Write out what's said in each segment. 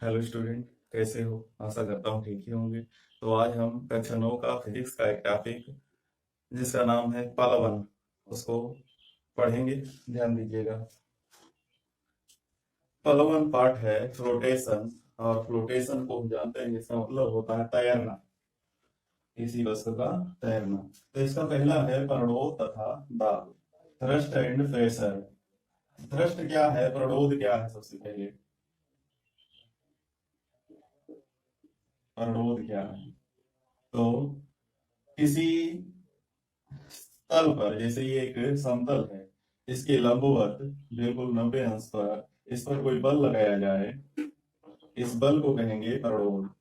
Hello student, कैसे हो? आशा करता हूँ ठीक ही होंगे। तो आज हम कक्षा 9 का फिजिक्स का एक टॉपिक जिसका नाम है प्लवन, उसको पढ़ेंगे। ध्यान दीजिएगा। प्लवन पार्ट है फ्लोटेशन, और फ्लोटेशन को हम जानते हैं, इसका मतलब होता है तैरना, किसी वस्तु का तैरना। तो इसका पहला है प्रणोद तथा दाब, थ्रस्ट एंड प्रेशर। थ्रस्ट क्या है, प्रणोद क्या है? सबसे पहले प्रणोद क्या है? तो किसी तल पर, जैसे ये एक समतल है, इसके लंबवत बिल्कुल 90 अंश पर इस पर कोई बल लगाया जाए, इस बल को कहेंगे प्रणोद।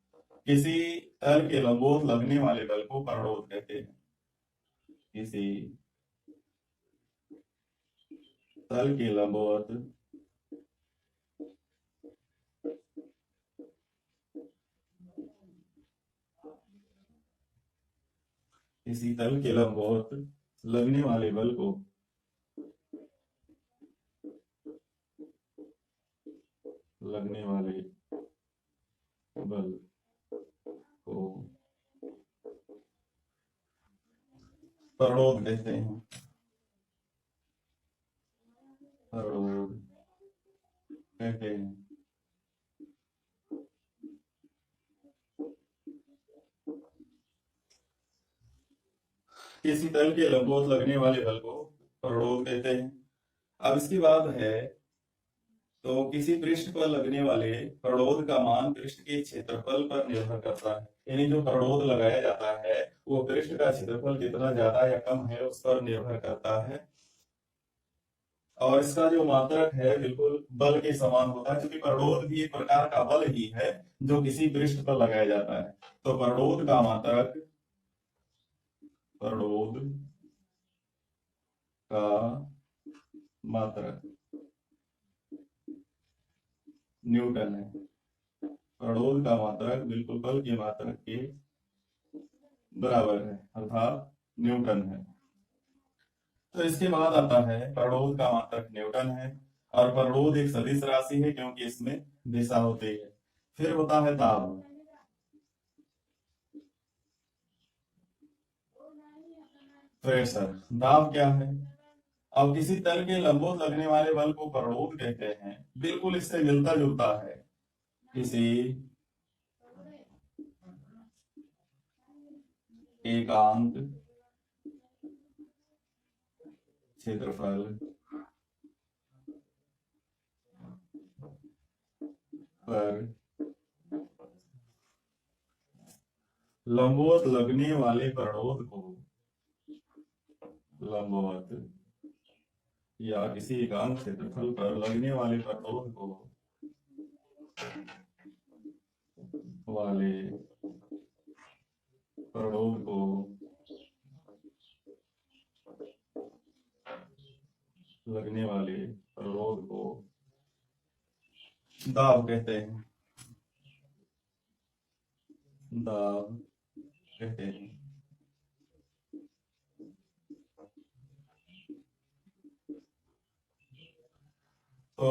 किसी तल के लंबवत लगने वाले बल को प्रणोद कहते हैं। किसी तल के लंबवत किसी तल के लंबवत लगने वाले बल को लगने वाले बल को प्रणोद कहते हैं। प्रणोद कहते हैं। किसी तल के लंबवत लगने वाले बल को प्रणोद कहते हैं। अब इसकी बात है, तो किसी पृष्ठ पर लगने वाले प्रणोद का मान पृष्ठ के क्षेत्रफल पर निर्भर करता है। यानी जो प्रणोद लगाया जाता है वो पृष्ठ का क्षेत्रफल कितना ज्यादा या कम है उस पर निर्भर करता है। और इसका जो मात्रक है बिल्कुल बल के समान होता है, क्योंकि प्रणोद भी एक प्रकार का बल ही है जो किसी पृष्ठ पर लगाया जाता है। तो प्रणोद का मात्रक, प्रणोद का मात्रक न्यूटन है। प्रणोद का मात्रक बिल्कुल बल के मात्रक के बराबर है, अर्थात न्यूटन है। तो इसके बाद आता है प्रणोद का मात्रक न्यूटन है। और प्रणोद एक सदिश राशि है क्योंकि इसमें दिशा होती है। फिर होता है दाब। प्रेशर, दाब क्या है? अब किसी तल के लंबवत लगने वाले बल को प्रणोद कहते हैं। बिल्कुल इससे मिलता जुलता है। किसी एकांत क्षेत्रफल पर लंबवत लगने वाले प्रणोद को, लंबवत या किसी एकांत क्षेत्रफल पर लगने वाले प्रणोद को, वाले प्रणोद को लगने वाले प्रणोद को दाब कहते हैं। दाब कहते हैं। तो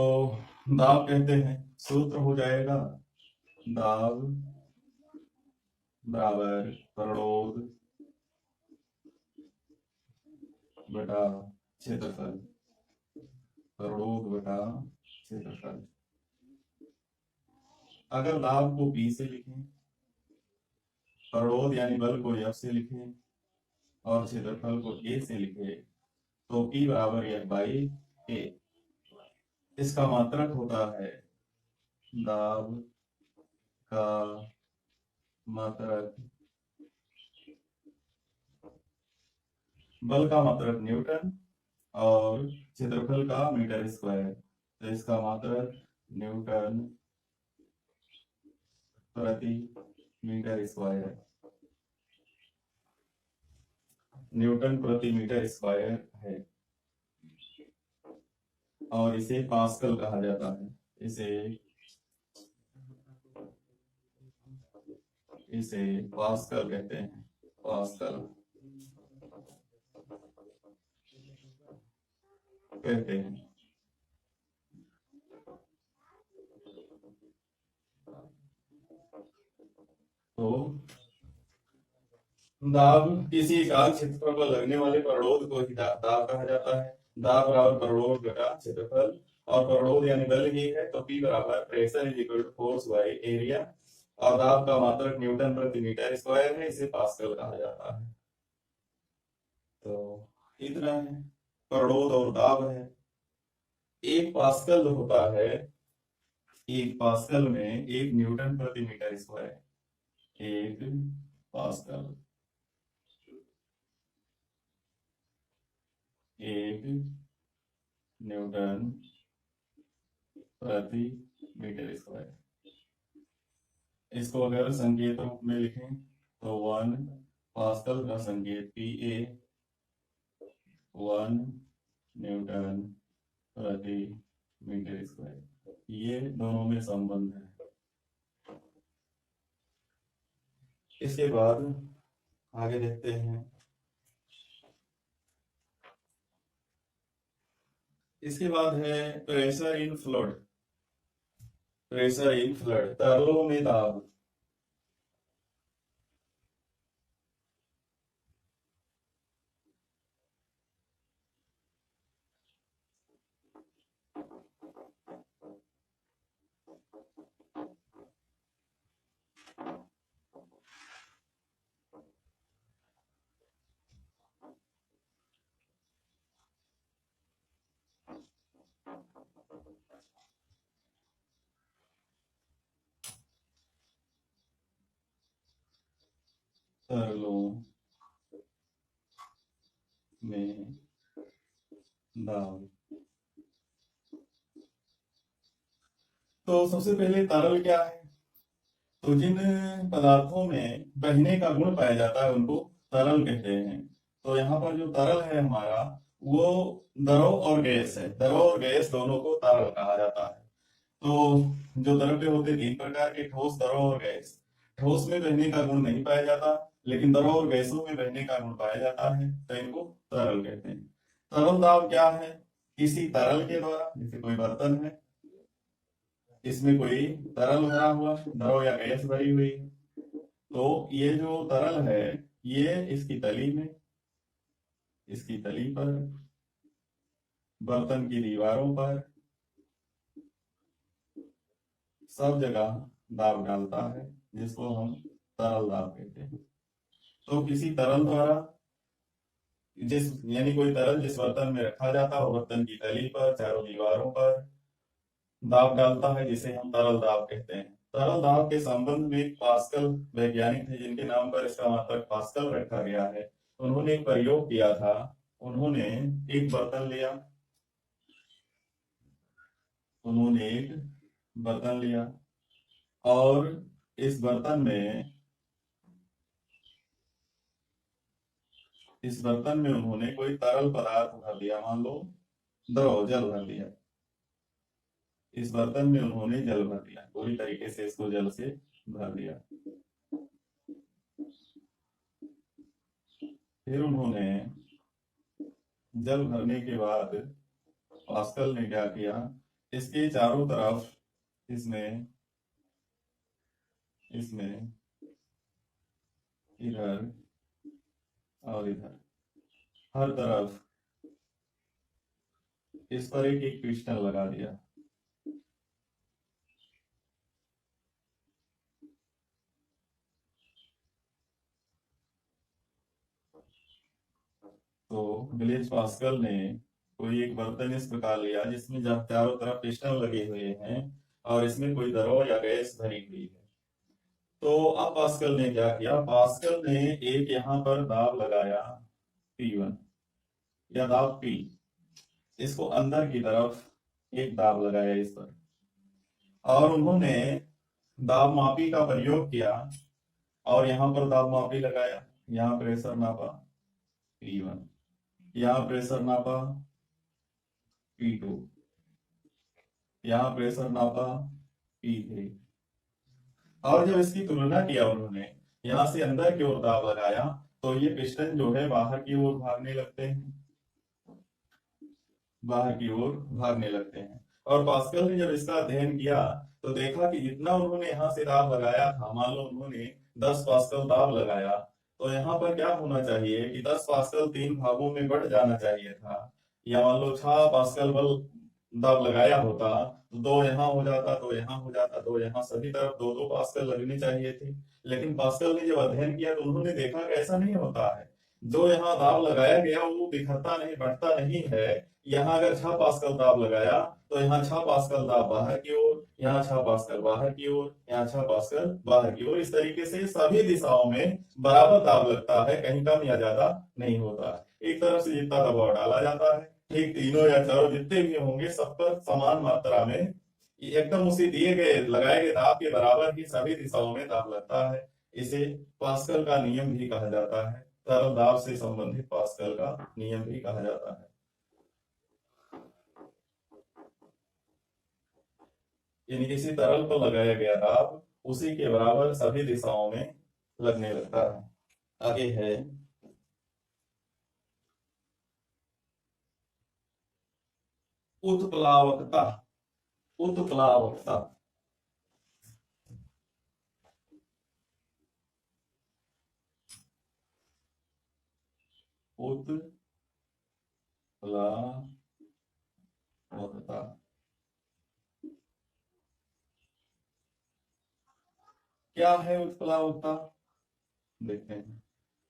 दाब कहते हैं, सूत्र हो जाएगा दाब बराबर प्रणोद बटा क्षेत्रफल। प्रणोद बटा क्षेत्रफल। अगर दाब को P से लिखें, प्रणोद यानी बल को F से लिखें, और क्षेत्रफल को A से लिखें, तो P बराबर F बाई A। इसका मात्रक होता है दाब का मात्रक, बल का मात्रक न्यूटन, और क्षेत्रफल का मीटर स्क्वायर। तो इसका मात्रक न्यूटन प्रति मीटर स्क्वायर, न्यूटन प्रति मीटर स्क्वायर है। और इसे पास्कल कहा जाता है। इसे इसे पास्कल कहते हैं। पास्कल कहते हैं। तो दाब किसी एकांक क्षेत्रफल पर लगने वाले परिरोध को ही दाब कहा जाता है। दाब बराबर परिरोध घटा क्षेत्रफल, और परिरोध यानी बल ही है, तो P बराबर pressure is equal to force by area, और दाब का मात्रक न्यूटन प्रति मीटर स्क्वायर है, इसे पास्कल कहा जाता है। तो इतना है, परिरोध और दाब है। एक पास्कल होता है, एक पास्कल में 1 न्यूटन प्रति मीटर स्क्वायर, 1 पास्कल 1 न्यूटन प्रति मीटर स्क्वायर। इसको अगर संकेत रूप में लिखें तो 1 पास्कल का संकेत PA, 1 न्यूटन प्रति मीटर स्क्वायर, ये दोनों में संबंध है। इसके बाद आगे देखते हैं। इसके बाद है pressure in fluid. Pressure in fluid, तरलों में दाब। तरलों में दाब। तो सबसे पहले तरल क्या है? तो जिन पदार्थों में बहने का गुण पाया जाता है उनको तरल कहते हैं। तो यहाँ पर जो तरल है हमारा, वो द्रव और गैस है। द्रव और गैस दोनों को तरल कहा जाता है। तो जो द्रव्य होते हैं 3 प्रकार के, ठोस, द्रव और गैस। ठोस में बहने का गुण नहीं पाया जाता, लेकिन द्रव और गैसों में बहने का गुण पाया जाता है, तो इनको तरल कहते हैं। तरल दाब क्या है? किसी तरल के द्वारा, जैसे कोई बर्तन है, इसमें कोई तरल भरा हुआ, द्रव या गैस भरी हुई, तो ये जो तरल है ये इसकी तली में, इसकी तली पर, बर्तन की दीवारों पर, सब जगह दाब डालता है, जिसको हम तरल दाब कहते हैं। तो किसी तरल द्वारा, जिस यानी कोई तरल जिस बर्तन में रखा जाता है, बर्तन की तली पर, चारों दीवारों पर दाब डालता है, जिसे हम तरल दाब कहते हैं। तरल दाब के संबंध में एक पास्कल वैज्ञानिक थे, जिनके नाम पर इसका मात्रक पास्कल रखा गया है। उन्होंने एक प्रयोग किया था। उन्होंने एक बर्तन लिया, उन्होंने एक बर्तन लिया और इस बर्तन में, इस बर्तन में उन्होंने कोई तरल पदार्थ भर दिया, मान लो द्रव जल भर दिया। इस बर्तन में उन्होंने जल भर दिया, पूरी तरीके से इसको जल से भर दिया। फिर उन्होंने जल भरने के बाद पास्कल ने क्या किया, इसके चारों तरफ, इसमें इसमें इधर और इधर, हर तरफ इस पर एक एक पिस्टन लगा दिया। तो ब्लेज पास्कल ने कोई एक बर्तन इस प्रकार लिया जिसमें चारों तरफ पिस्टन लगे हुए हैं और इसमें कोई द्रव या गैस भरी हुई है। तो अब पास्कल ने क्या किया, पास्कल ने एक यहाँ पर दाब लगाया P1 या दाब P, इसको अंदर की तरफ एक दाब लगाया इस पर, और उन्होंने दाब मापी का प्रयोग किया और यहाँ पर दाब मापी लगाया। यहाँ प्रेशर नापा P1, यहाँ प्रेशर नापा P2, यहाँ प्रेशर नापा P3, और जब इसकी तुलना किया उन्होंने, यहाँ से अंदर की ओर दाब लगाया तो ये पिस्टन जो है बाहर की ओर भागने लगते हैं, बाहर की ओर भागने लगते हैं। और पास्कल ने जब इसका अध्ययन किया तो देखा कि जितना उन्होंने यहाँ से दाब लगाया था, मान लो उन्होंने 10 पास्कल दाब लगाया, तो यहाँ पर क्या होना चाहिए कि 10 पास्कल 3 भागों में बढ़ जाना चाहिए था। या मान लो 6 पास्कल बल दाब लगाया होता तो 2 यहाँ हो जाता, 2 यहाँ हो जाता, 2 यहाँ, सभी तरफ 2-2 पास्कल लगनी चाहिए थी। लेकिन पास्कल ने जब अध्ययन किया तो उन्होंने देखा कि ऐसा नहीं होता है। जो यहाँ दाब लगाया गया वो बिखरता नहीं, बढ़ता नहीं है। यहाँ अगर 6 पास्कल दाब लगाया तो यहाँ 6 पास्कल दाब बाहर की ओर, यहाँ 6 पास्कल बाहर की ओर, यहाँ 6 पास्कल बाहर की ओर, इस तरीके से सभी दिशाओं में बराबर दाब लगता है, कहीं कम या ज्यादा नहीं होता है। एक तरफ से जितना दबाव डाला जाता है, ठीक तीनों या चारों जितने भी होंगे सब पर समान मात्रा में एकदम उसी दिए गए लगाए गए दाब के बराबर ही सभी दिशाओं में दाब लगता है। इसे पास्कल का नियम भी कहा जाता है, तरल दाब से संबंधित पास्कल का नियम भी कहा जाता है। यानी किसी तरल पर लगाया गया दाब उसी के बराबर सभी दिशाओं में लगने लगता है। आगे है उत्प्लावकता। उत्प्लावकता उत्प्लावकता क्या है? उत्प्लावकता देखते हैं।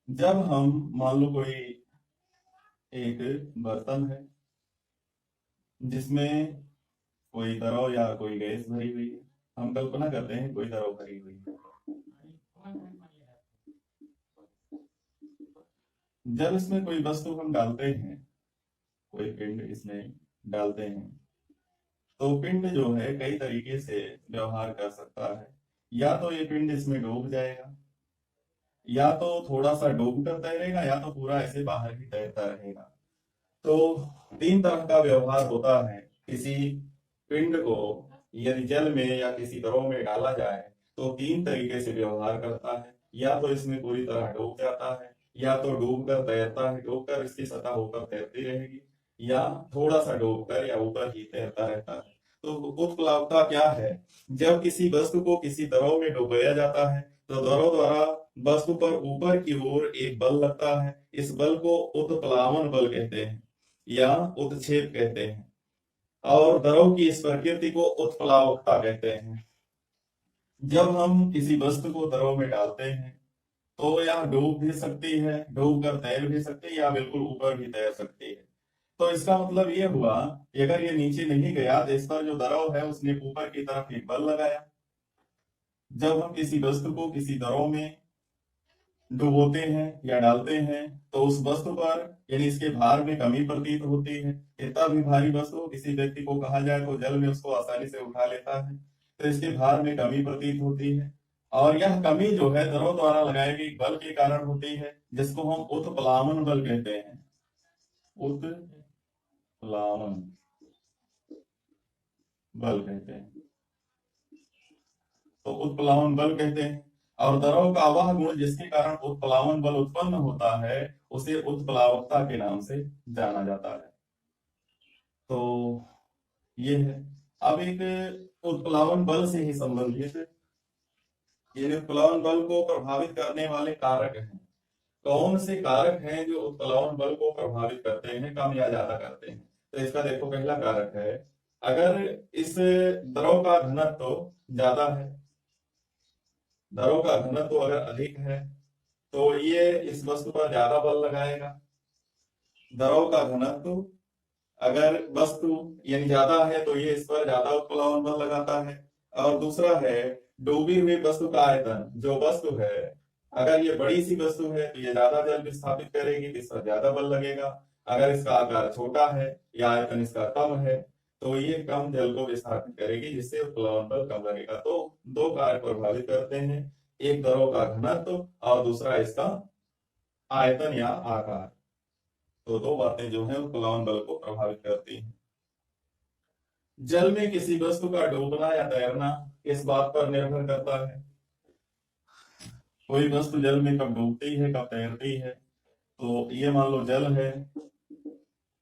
जब हम मान लो कोई एक बर्तन है जिसमें कोई द्रव या कोई गैस भरी हुई है, हम कल्पना करते हैं कोई द्रव भरी हुई है। जब इसमें कोई वस्तु हम डालते हैं, कोई पिंड इसमें डालते हैं, तो पिंड जो है कई तरीके से व्यवहार कर सकता है। या तो ये पिंड इसमें डूब जाएगा, या तो थोड़ा सा डूब कर तैरेगा, या तो पूरा ऐसे बाहर ही तैरता रहेगा। तो 3 तरह का व्यवहार होता है। किसी पिंड को यदि जल में या किसी द्रव में डाला जाए तो 3 तरीके से व्यवहार करता है। या तो इसमें पूरी तरह डूब जाता है, या तो डूब कर तैरता है, डूब कर इसकी सतह होकर तैरती रहेगी, या थोड़ा सा डूब कर या ऊपर ही तैरता रहता है। तो उत्प्लावकता क्या है? जब किसी वस्तु को किसी द्रव में डुबाया जाता है तो द्रव द्वारा वस्तु पर ऊपर की ओर एक बल लगता है। इस बल को उत्प्लावन बल कहते हैं या उत्क्षेप कहते हैं, और द्रव की इस प्रकृति को उत्प्लावकता कहते हैं। जब हम किसी वस्तु को द्रव में डालते हैं तो यह डूब भी सकती है, डूब कर तैर भी सकती है, या बिल्कुल ऊपर भी तैर सकती है। तो इसका मतलब ये हुआ कि अगर ये नीचे नहीं गया तो इस पर जो द्रव है उसने ऊपर की तरफ एक बल लगाया। जब हम किसी वस्तु को किसी द्रव में डुबोते हैं या डालते हैं तो उस वस्तु पर यानी इसके भार में कमी प्रतीत होती है। इतना भी भारी वस्तु किसी व्यक्ति को कहा जाए तो जल में उसको आसानी से उठा लेता है, तो इसके भार में कमी प्रतीत होती है। और यह कमी जो है द्रव द्वारा लगाए गए बल के कारण होती है, जिसको हम उत्प्लावन बल कहते हैं। उत्प्लावन बल कहते हैं, तो उत्प्लावन बल कहते हैं। और द्रव का वह गुण जिसके कारण उत्प्लावन बल उत्पन्न होता है उसे उत्प्लावकता के नाम से जाना जाता है। तो ये है। अब एक उत्प्लावन बल से ही संबंधित ये उत्प्लावन बल को प्रभावित करने वाले कारक हैं। कौन से कारक हैं जो उत्प्लावन बल को प्रभावित करते हैं, कम या ज्यादा करते हैं? तो इसका देखो, पहला कारक है अगर इस द्रव का घनत्व ज्यादा है, द्रव का घनत्व अगर अधिक है तो ये इस वस्तु पर ज्यादा बल लगाएगा। द्रव का घनत्व अगर वस्तु यानी ज्यादा है तो ये इस पर ज्यादा उत्प्लावन बल लगाता है। और दूसरा है डूबी हुई वस्तु का आयतन। जो वस्तु है अगर ये बड़ी सी वस्तु है तो ये ज्यादा जल विस्थापित करेगी, इस पर ज्यादा बल लगेगा। अगर इसका आकार छोटा है या आयतन इसका कम है तो ये कम जल को विस्थापित करेगी, जिससे उत्प्लावन बल कम लगेगा। तो 2 कारक प्रभावित करते हैं, एक द्रव का घनत्व और दूसरा इसका आयतन या आकार। तो 2 बातें जो है उत्प्लावन बल को प्रभावित करती हैं। जल में किसी वस्तु का डूबना या तैरना किस बात पर निर्भर करता है? कोई वस्तु जल में कब डूबती है कब तैरती है? तो ये मान लो जल है,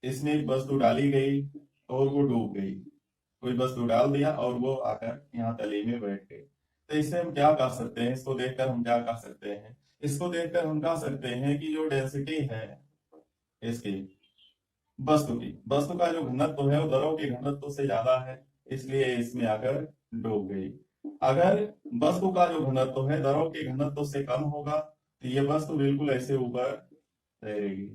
इसमें एक वस्तु डाली गई और वो डूब गई, कोई वस्तु डाल दिया और वो आकर यहाँ तली में बैठ गई। तो इससे हम क्या कह सकते हैं, इसको देखकर हम क्या कह सकते हैं, इसको देखकर हम कह सकते हैं कि जो डेंसिटी है इसकी, वस्तु का जो घनत्व है वो द्रव के घनत्व से ज्यादा है, इसलिए इसमें आकर डूब गई। अगर वस्तु का जो घनत्व है द्रव के घनत्व से कम होगा तो ये वस्तु बिल्कुल ऐसे ऊपर तैरेगी।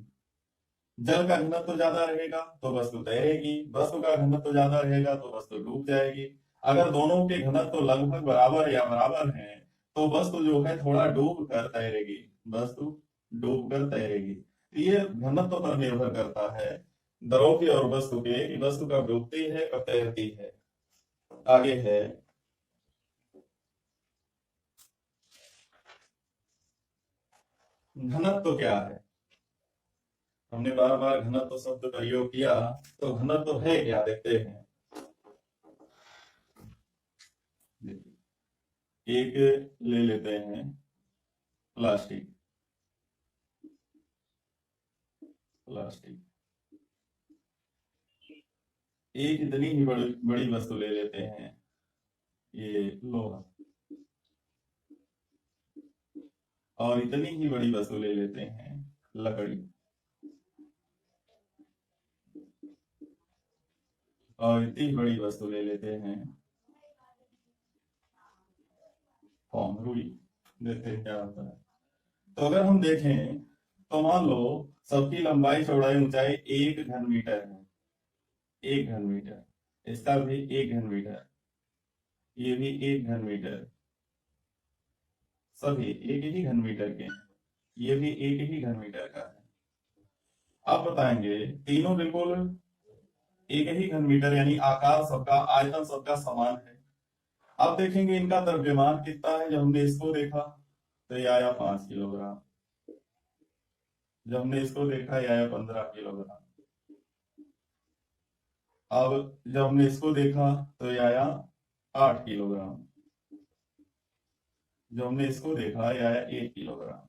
जल का घनत्व ज्यादा रहेगा तो वस्तु तैरेगी, वस्तु का घनत्व ज्यादा रहेगा तो वस्तु डूब जाएगी। अगर दोनों के घनत्व लगभग बराबर या बराबर हैं तो वस्तु जो है थोड़ा डूब कर तैरेगी, वस्तु डूब कर तैरेगी। तो ये घनत्व पर निर्भर करता है द्रव की और वस्तु के, कि वस्तु कब डूबती है कब तैरती है। आगे है घनत्व क्या है। हमने बार बार घनत्व शब्द प्रयोग किया, तो घनत्व है क्या देखते हैं। एक ले लेते हैं प्लास्टिक, एक इतनी ही बड़ी बड़ी वस्तु ले लेते हैं, ये लोहा, और इतनी ही बड़ी वस्तु ले लेते हैं लकड़ी, और इतनी बड़ी वस्तु ले लेते हैं फोम, रुई। देखते हैं क्या होता है। तो अगर हम देखें तो मान लो सबकी लंबाई चौड़ाई ऊंचाई 1 घन मीटर है, 1 घन मीटर, इसका भी 1 घन मीटर, ये भी 1 घन मीटर, सभी एक ही घन मीटर के हैं, ये भी एक ही घन मीटर का है। आप बताएंगे तीनों बिल्कुल एक ही घन मीटर, यानी आकार सबका, आयतन सबका समान है। अब देखेंगे इनका द्रव्यमान कितना है। जब हमने इसको देखा तो ये आया 5 किलोग्राम, जब हमने इसको देखा ये आया 15 किलोग्राम, अब जब हमने इसको देखा तो ये आया 8 किलोग्राम, जब हमने इसको देखा ये आया 1 किलोग्राम।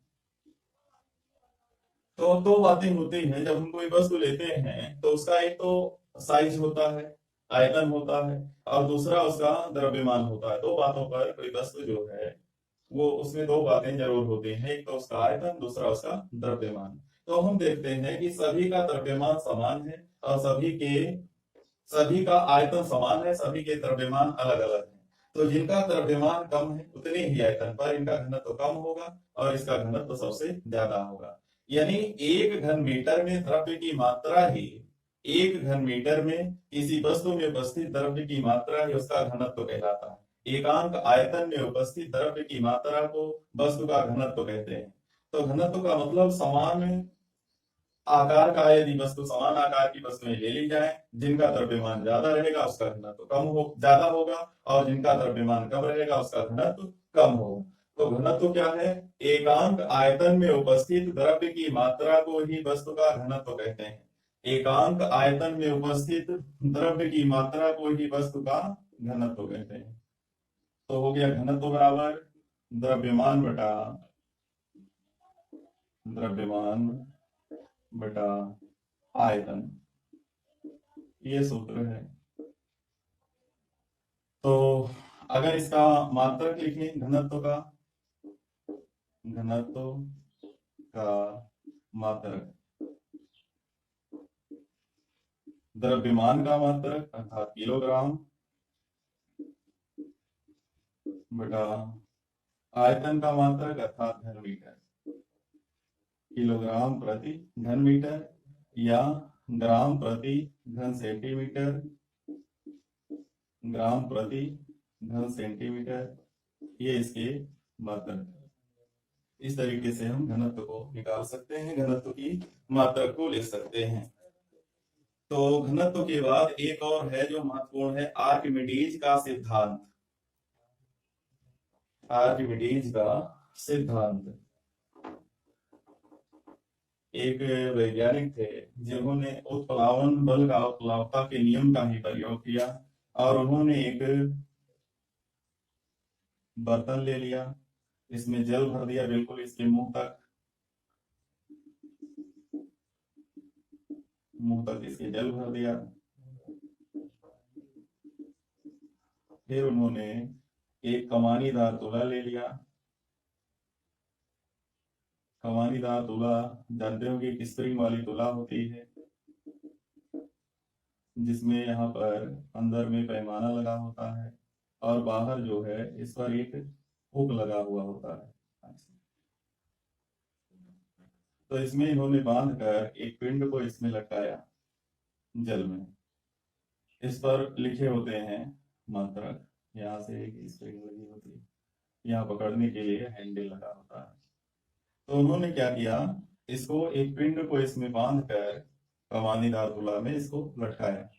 तो अब दो बातें होती हैं, जब हम कोई वस्तु लेते हैं तो उसका एक तो साइज होता है, आयतन होता है, और दूसरा उसका द्रव्यमान होता है। दो बातों पर कोई वस्तु जो है वो, उसमें दो बातें जरूर होती हैं, एक तो उसका आयतन, दूसरा उसका द्रव्यमान। तो हम देखते हैं कि सभी का द्रव्यमान समान है और सभी का आयतन समान है, सभी के द्रव्यमान अलग अलग है। तो जिनका द्रव्यमान कम है उतने ही आयतन पर इनका घनत्व कम होगा और इसका घनत्व सबसे ज्यादा होगा। यानी 1 घन मीटर में द्रव्य की मात्रा ही, 1 घन मीटर में किसी वस्तु में उपस्थित द्रव्य की मात्रा ही उसका घनत्व कहलाता है। एकांक आयतन में उपस्थित द्रव्य की मात्रा को वस्तु का घनत्व कहते हैं। तो घनत्व का मतलब समान आकार का, यदि वस्तु समान आकार की वस्तुएं ले ली जाए, जिनका द्रव्यमान ज्यादा रहेगा उसका घनत्व ज्यादा होगा, और जिनका द्रव्यमान कम रहेगा उसका घनत्व कम होगा। तो घनत्व क्या है, एकांक आयतन में उपस्थित द्रव्य की मात्रा को ही वस्तु का घनत्व कहते हैं। एकांक आयतन में उपस्थित द्रव्य की मात्रा को ही वस्तु का घनत्व कहते हैं। तो हो गया घनत्व बराबर द्रव्यमान बटा आयतन, ये सूत्र है। तो अगर इसका मात्रक लिखें, घनत्व का मात्रक, द्रव्यमान का मात्रक अर्थात किलोग्राम बटा आयतन का मात्रक अर्थात घन मीटर, किलोग्राम प्रति घन मीटर या ग्राम प्रति घन सेंटीमीटर, ग्राम प्रति घन सेंटीमीटर, ये इसके मात्रक है। इस तरीके से हम घनत्व को निकाल सकते हैं, घनत्व की मात्रक को लिख सकते हैं। तो घनत्व के बाद एक और है जो महत्वपूर्ण है, आर्किमिडीज का सिद्धांत। आर्किमिडीज का सिद्धांत, एक वैज्ञानिक थे जिन्होंने उत्प्लावन बल का, उत्प्लावकता के नियम का ही प्रयोग किया, और उन्होंने एक बर्तन ले लिया, इसमें जल भर दिया बिल्कुल इसके मुंह तक इसके जल भर दिया, फिर उन्होंने एक कमानीदार तुला ले लिया। कमानीदार तुला जानते हो कि एक स्प्रिंग वाली तुला होती है, जिसमें यहाँ पर अंदर में पैमाना लगा होता है और बाहर जो है इस पर एक हुक लगा हुआ होता है। तो इसमें इन्होंने बांध कर एक पिंड को इसमें लटकाया जल में। इस पर लिखे होते हैं मात्रक। यहाँ से एक स्प्रिंग लगी होती है, यहाँ पकड़ने के लिए हैंडल लगा होता है। तो उन्होंने क्या किया, इसको एक पिंड को इसमें बांध कर कमानीदार तुला में इसको लटकाया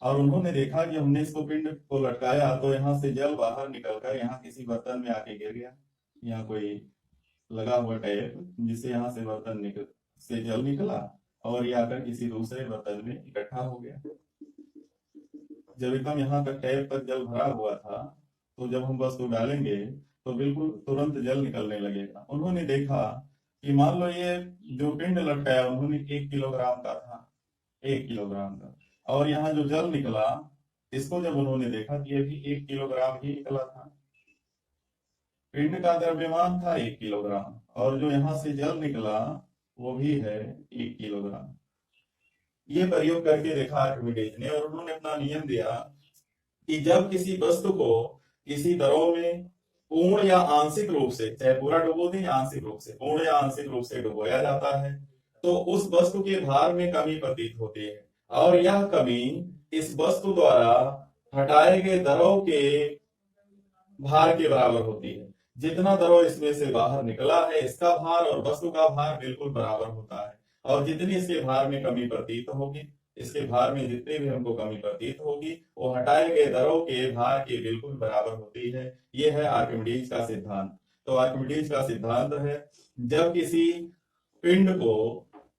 और उन्होंने देखा कि हमने इसको पिंड को लटकाया तो यहाँ से जल बाहर निकलकर यहाँ किसी बर्तन में आके गिर गया। यहाँ कोई लगा हुआ टैप जिससे यहाँ से बर्तन से जल निकला और ये आकर किसी दूसरे बर्तन में इकट्ठा हो गया। जब एकदम यहाँ तक टैप तक जल भरा हुआ था तो जब हम वस्तु डालेंगे तो बिल्कुल तुरंत जल निकलने लगेगा। उन्होंने देखा कि मान लो ये जो पिंड लटकाया उन्होंने 1 किलोग्राम का था, 1 किलोग्राम का, और यहाँ जो जल निकला इसको जब उन्होंने देखा कि ये भी 1 किलोग्राम ही निकला था। पिंड का द्रव्यमान था 1 किलोग्राम और जो यहाँ से जल निकला वो भी है 1 किलोग्राम। ये प्रयोग करके देखा आर्किमिडीज ने और उन्होंने अपना नियम दिया कि जब किसी वस्तु को किसी दरों में पूर्ण या आंशिक रूप से, चाहे पूरा डुबो दें या आंशिक रूप से, पूर्ण या आंशिक रूप से डुबोया जाता है तो उस वस्तु के भार में कमी प्रतीत होती है और यह कमी इस वस्तु द्वारा हटाए गए दरों के भार के बराबर होती है। जितना दरों इसमें से बाहर निकला है इसका भार और वस्तु का भार बिल्कुल बराबर होता है और जितनी इसके भार में कमी प्रतीत होगी, इसके भार में जितनी भी हमको कमी प्रतीत होगी वो हटाए गए दरों के भार के बिल्कुल बराबर होती है। ये है आर्किमिडीज का सिद्धांत। तो आर्किमिडीज का सिद्धांत है जब किसी पिंड को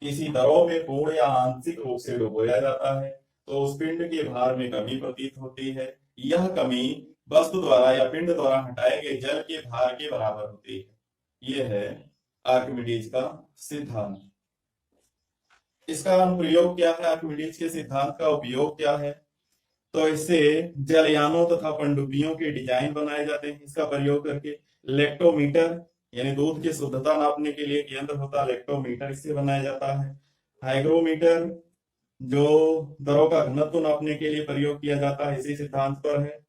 किसी दरों में पूर्ण या आंशिक रूप से डुबोया जाता है तो उस पिंड के भार में कमी प्रतीत होती है। यह कमी वस्तु द्वारा या पिंड द्वारा हटाए गए जल के भार के बराबर होती है। यह है आर्किमिडीज का सिद्धांत। इसका अनुप्रयोग क्या है, आर्किमिडीज के सिद्धांत का उपयोग क्या है? तो इससे जलयानों तथा पनडुब्बियों के डिजाइन बनाए जाते हैं इसका प्रयोग करके। लेक्टोमीटर यानी दूध की शुद्धता नापने के लिए एक यंत्र होता है लेक्टोमीटर, इससे बनाया जाता है। हाइग्रोमीटर जो दरों का घनत्व नापने के लिए प्रयोग किया जाता है इसी सिद्धांत पर है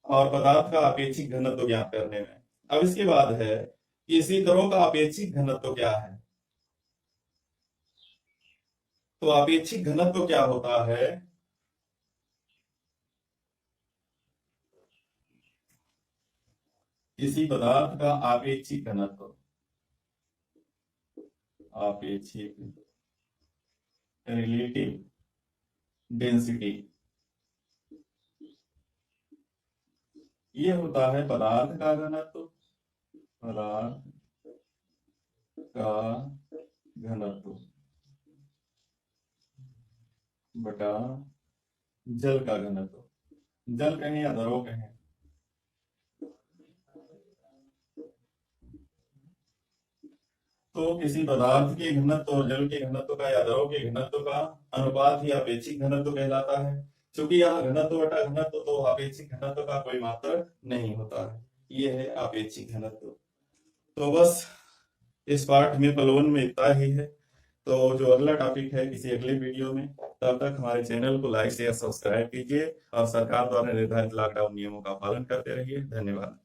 और पदार्थ का अपेक्षिक घनत्व ज्ञात करने में। अब इसके बाद है कि इसी दरों का अपेक्षिक घनत्व क्या है। तो अपेक्षिक घनत्व क्या होता है? किसी पदार्थ का आपेक्षिक घनत्व, आपेक्षिक रिलेटिव डेंसिटी, ये होता है पदार्थ का घनत्व, पदार्थ का घनत्व बटा जल का घनत्व। जल कहें या दरों कहें, तो किसी पदार्थ के घनत्व और जल के घनत्व का या दरों के घनत्व का अनुपात ही अपेक्षिक घनत्व कहलाता है। क्योंकि यहाँ घनत्व बटा घनत्व तो अपेक्षिक घनत्व का कोई मात्रक नहीं होता है। ये है अपेक्षिक घनत्व। तो बस इस पाठ में प्रलोभन में इतना ही है। तो जो अगला टॉपिक है किसी अगले वीडियो में, तब तक हमारे चैनल को लाइक शेयर सब्सक्राइब कीजिए और सरकार द्वारा निर्धारित लॉकडाउन नियमों का पालन करते रहिए। धन्यवाद।